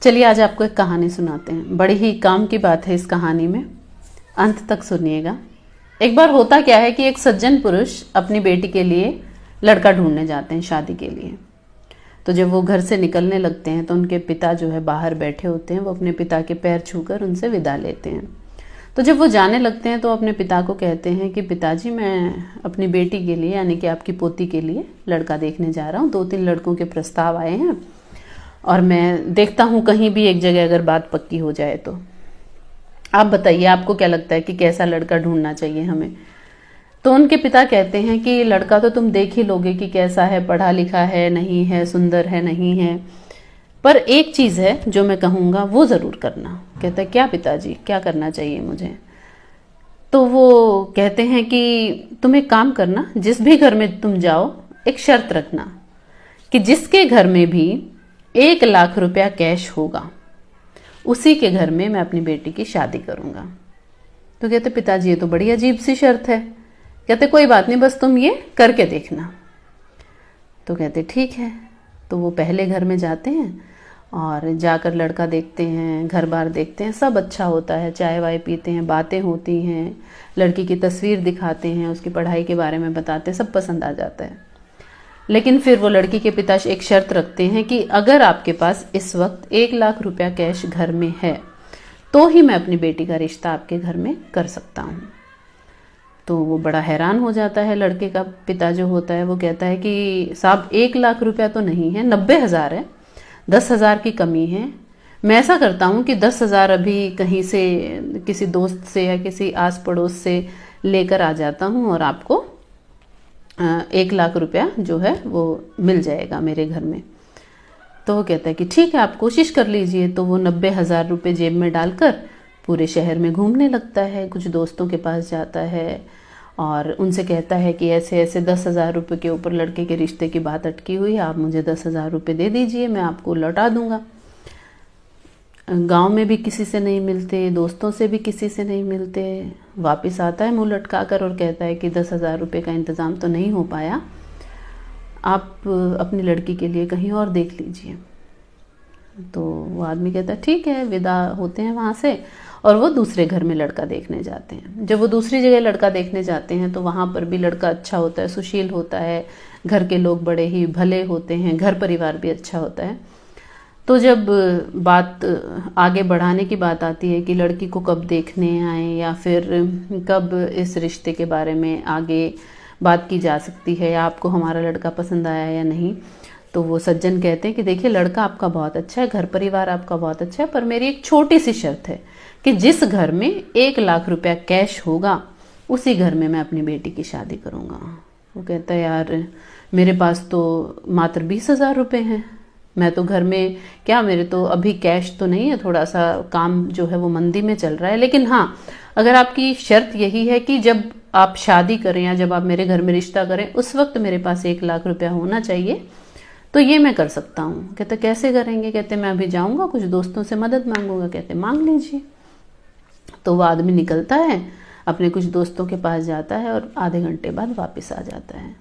चलिए आज आपको एक कहानी सुनाते हैं। बड़ी ही काम की बात है इस कहानी में, अंत तक सुनिएगा। एक बार होता क्या है कि एक सज्जन पुरुष अपनी बेटी के लिए लड़का ढूंढने जाते हैं शादी के लिए। तो जब वो घर से निकलने लगते हैं तो उनके पिता जो है बाहर बैठे होते हैं, वो अपने पिता के पैर छूकर उनसे विदा लेते हैं। तो जब वो जाने लगते हैं तो अपने पिता को कहते हैं कि पिताजी, मैं अपनी बेटी के लिए यानी कि आपकी पोती के लिए लड़का देखने जा रहा हूँ। 2-3 लड़कों के प्रस्ताव आए हैं और मैं देखता हूँ कहीं भी एक जगह अगर बात पक्की हो जाए तो। आप बताइए, आपको क्या लगता है कि कैसा लड़का ढूंढना चाहिए हमें? तो उनके पिता कहते हैं कि लड़का तो तुम देख ही लोगे कि कैसा है, पढ़ा लिखा है नहीं है, सुंदर है नहीं है, पर एक चीज़ है जो मैं कहूँगा वो ज़रूर करना। कहता है क्या पिताजी, क्या करना चाहिए मुझे? तो वो कहते हैं कि तुम एक काम करना, जिस भी घर में तुम जाओ एक शर्त रखना कि जिसके घर में भी 1 लाख रुपया कैश होगा उसी के घर में मैं अपनी बेटी की शादी करूँगा। तो कहते पिताजी ये तो बड़ी अजीब सी शर्त है। कहते कोई बात नहीं, बस तुम ये करके देखना। तो कहते ठीक है। तो वो पहले घर में जाते हैं और जाकर लड़का देखते हैं, घर बार देखते हैं, सब अच्छा होता है, चाय वाय पीते हैं, बातें होती हैं, लड़की की तस्वीर दिखाते हैं, उसकी पढ़ाई के बारे में बताते हैं, सब पसंद आ जाता है। लेकिन फिर वो लड़की के पिता एक शर्त रखते हैं कि अगर आपके पास इस वक्त 1 लाख रुपया कैश घर में है तो ही मैं अपनी बेटी का रिश्ता आपके घर में कर सकता हूँ। तो वो बड़ा हैरान हो जाता है, लड़के का पिता जो होता है वो कहता है कि साहब 1 लाख रुपया तो नहीं है, 90,000 है, 10,000 की कमी है। मैं ऐसा करता हूँ कि 10,000 अभी कहीं से किसी दोस्त से या किसी आस पड़ोस से लेकर आ जाता हूँ और आपको 1 लाख रुपया जो है वो मिल जाएगा मेरे घर में। तो वो कहता है कि ठीक है, आप कोशिश कर लीजिए। तो वो 90,000 रुपये जेब में डालकर पूरे शहर में घूमने लगता है, कुछ दोस्तों के पास जाता है और उनसे कहता है कि ऐसे ऐसे 10,000 रुपये के ऊपर लड़के के रिश्ते की बात अटकी हुई है, आप मुझे 10,000 रुपये दे दीजिए, मैं आपको लौटा दूंगा। गांव में भी किसी से नहीं मिलते, दोस्तों से भी किसी से नहीं मिलते। वापस आता है मुंह लटका कर और कहता है कि 10,000 रुपये का इंतज़ाम तो नहीं हो पाया, आप अपनी लड़की के लिए कहीं और देख लीजिए। तो वो आदमी कहता है ठीक है, विदा होते हैं वहाँ से और वो दूसरे घर में लड़का देखने जाते हैं। जब वो दूसरी जगह लड़का देखने जाते हैं तो वहाँ पर भी लड़का अच्छा होता है, सुशील होता है, घर के लोग बड़े ही भले होते हैं, घर परिवार भी अच्छा होता है। तो जब बात आगे बढ़ाने की बात आती है कि लड़की को कब देखने आए या फिर कब इस रिश्ते के बारे में आगे बात की जा सकती है या आपको हमारा लड़का पसंद आया या नहीं, तो वो सज्जन कहते हैं कि देखिए लड़का आपका बहुत अच्छा है, घर परिवार आपका बहुत अच्छा है, पर मेरी एक छोटी सी शर्त है कि जिस घर में 1 लाख रुपया कैश होगा उसी घर में मैं अपनी बेटी की शादी करूँगा। वो कहता है यार मेरे पास तो मात्र 20,000 रुपये हैं, मैं तो घर में क्या, मेरे तो अभी कैश तो नहीं है, थोड़ा सा काम जो है वो मंदी में चल रहा है। लेकिन हाँ, अगर आपकी शर्त यही है कि जब आप शादी करें या जब आप मेरे घर में रिश्ता करें उस वक्त मेरे पास 1 लाख रुपया होना चाहिए, तो ये मैं कर सकता हूँ। कहते कैसे करेंगे? कहते मैं अभी जाऊँगा, कुछ दोस्तों से मदद मांगूंगा। कहते मांग लीजिए। तो वो आदमी निकलता है, अपने कुछ दोस्तों के पास जाता है और आधे घंटे बाद वापस आ जाता है।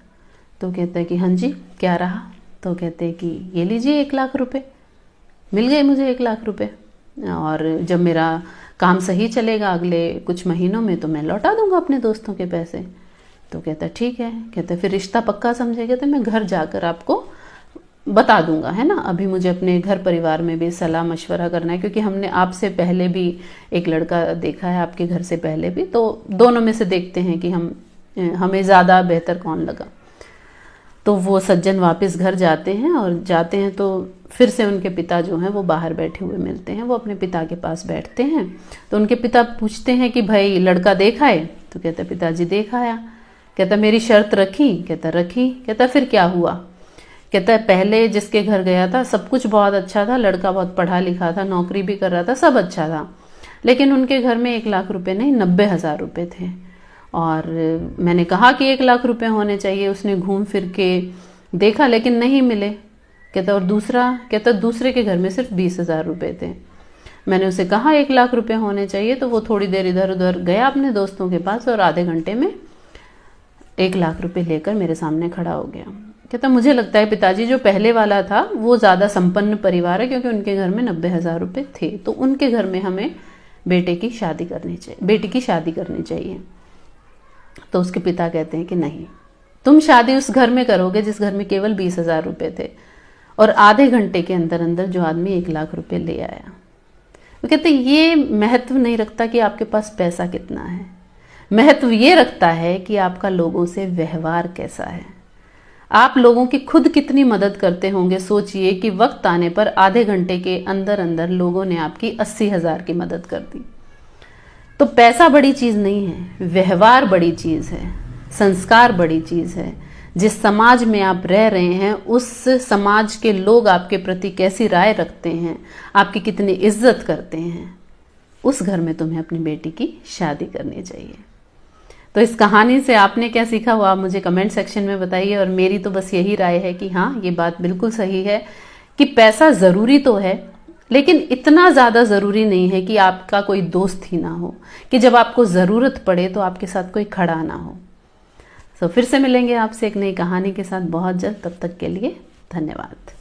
तो कहता है कि हाँ जी क्या रहा? तो कहते हैं कि ये लीजिए 1 लाख रुपये, मिल गए मुझे 1 लाख रुपये, और जब मेरा काम सही चलेगा अगले कुछ महीनों में तो मैं लौटा दूंगा अपने दोस्तों के पैसे। तो कहता ठीक है। कहता फिर रिश्ता पक्का समझे? कहते मैं घर जाकर आपको बता दूंगा, है ना, अभी मुझे अपने घर परिवार में भी सलाह मशवरा करना है, क्योंकि हमने आपसे पहले भी एक लड़का देखा है, आपके घर से पहले भी, तो दोनों में से देखते हैं कि हमें ज़्यादा बेहतर कौन लगा। तो वो सज्जन वापस घर जाते हैं और जाते हैं तो फिर से उनके पिता जो हैं वो बाहर बैठे हुए मिलते हैं। वो अपने पिता के पास बैठते हैं तो उनके पिता पूछते हैं कि भाई लड़का देखा है? तो कहता पिताजी देखा आया। कहता मेरी शर्त रखी? कहता रखी। कहता फिर क्या हुआ? कहता है पहले जिसके घर गया था सब कुछ बहुत अच्छा था, लड़का बहुत पढ़ा लिखा था, नौकरी भी कर रहा था, सब अच्छा था, लेकिन उनके घर में 1 लाख रुपए नहीं 90,000 रुपये थे और मैंने कहा कि 1 लाख रुपए होने चाहिए, उसने घूम फिर के देखा लेकिन नहीं मिले। कहता और दूसरा? कहता दूसरे के घर में सिर्फ 20,000 रुपये थे, मैंने उसे कहा 1 लाख रुपए होने चाहिए, तो वो थोड़ी देर इधर उधर गया अपने दोस्तों के पास और आधे घंटे में 1 लाख रुपए लेकर मेरे सामने खड़ा हो गया। कहता मुझे लगता है पिताजी जो पहले वाला था वो ज़्यादा संपन्न परिवार है, क्योंकि उनके घर में 90,000 रुपये थे, तो उनके घर में हमें बेटी की शादी करनी चाहिए। तो उसके पिता कहते हैं कि नहीं, तुम शादी उस घर में करोगे जिस घर में केवल 20,000 रुपये थे। और आधे घंटे के अंदर अंदर जो आदमी 1 लाख रुपए ले आया। वो कहते ये महत्व नहीं रखता कि आपके पास पैसा कितना है, महत्व ये रखता है कि आपका लोगों से व्यवहार कैसा है, आप लोगों की खुद कितनी मदद करते होंगे। सोचिए कि वक्त आने पर आधे घंटे के अंदर अंदर लोगों ने आपकी 80,000 की मदद कर दी। तो पैसा बड़ी चीज़ नहीं है, व्यवहार बड़ी चीज़ है, संस्कार बड़ी चीज़ है। जिस समाज में आप रह रहे हैं उस समाज के लोग आपके प्रति कैसी राय रखते हैं, आपकी कितनी इज्जत करते हैं, उस घर में तुम्हें अपनी बेटी की शादी करनी चाहिए। तो इस कहानी से आपने क्या सीखा वो आप मुझे कमेंट सेक्शन में बताइए। और मेरी तो बस यही राय है कि हाँ, ये बात बिल्कुल सही है कि पैसा ज़रूरी तो है, लेकिन इतना ज़्यादा ज़रूरी नहीं है कि आपका कोई दोस्त ही ना हो, कि जब आपको ज़रूरत पड़े तो आपके साथ कोई खड़ा ना हो। तो फिर से मिलेंगे आपसे एक नई कहानी के साथ बहुत जल्द। तब तक के लिए धन्यवाद।